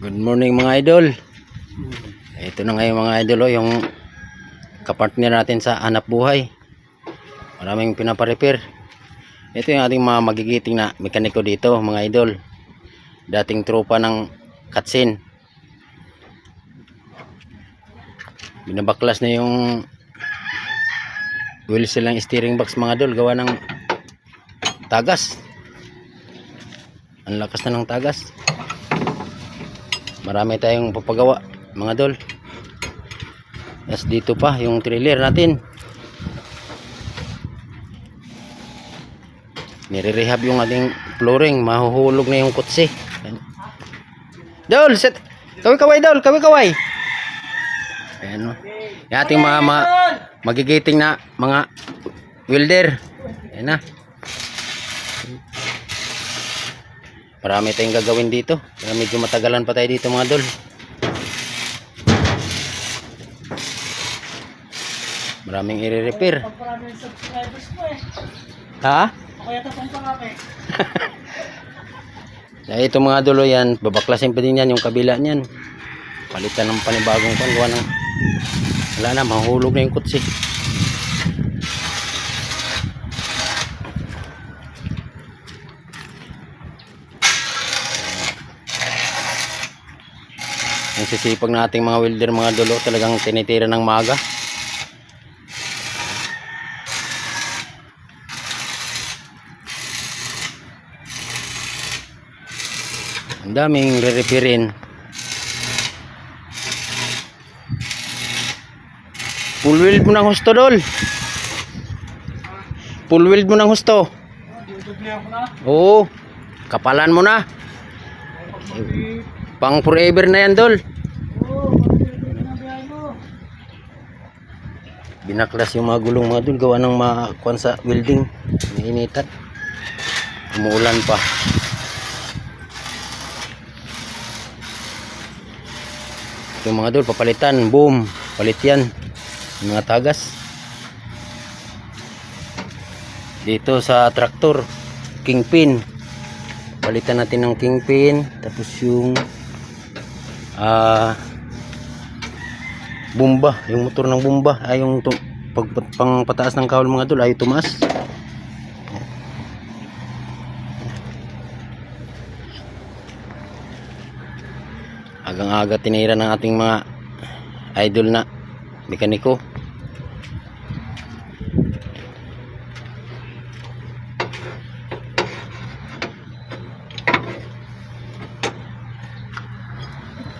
Good morning mga idol. Ito na ngayon mga idol, yung kapartner natin sa hanap buhay. Maraming pinaparepair. Ito yung ating mga magigiting na mekaniko dito mga idol. Dating tropa ng Katsin. Binabaklas na yung wheel silang steering box mga idol, gawa ng tagas. Ang lakas na ng tagas. Marami tayong papagawa mga dol. Yes, dito pa yung trailer natin. Nire-rehab yung ating flooring. Mahuhulog na yung kutsi. Dol, set. Kaway-kaway dol, kaway-kaway. Ayan o. Yung ating mga magigiting na mga welder. Ayan na. Marami tayong gagawin dito. Kaya medyo matagalan pa tayo dito mga dol. Maraming i-repair. Maraming subscribers mo eh. Ha? Kaya tapang parami. Kaya ito mga dolo yan, babaklasin pa din yan yung kabila niyan. Palitan ng panibagong panggawa ng wala na, mahulog na yung kutsi. Ang sisipag nating mga welder mga dolo, talagang tinitira ng maga. Ang daming re-repairin. Full weld mo ng husto dol. Full weld mo ng husto. Oo. Kapalan mo na. Pang forever na yan dol. Binaklas yung mga gulong mga dol, gawa ng makuan sa welding. Nainitan. Umuulan pa. Yung mga dol, papalitan. Boom. Palit yan. Yung mga tagas. Dito sa traktor, kingpin. Palitan natin ng kingpin. Tapos yung bomba, yung motor ng bomba ay yung pang pataas ng kawal mga dol ay tumaas. Agang-aga tinira ng ating mga idol na mekaniko.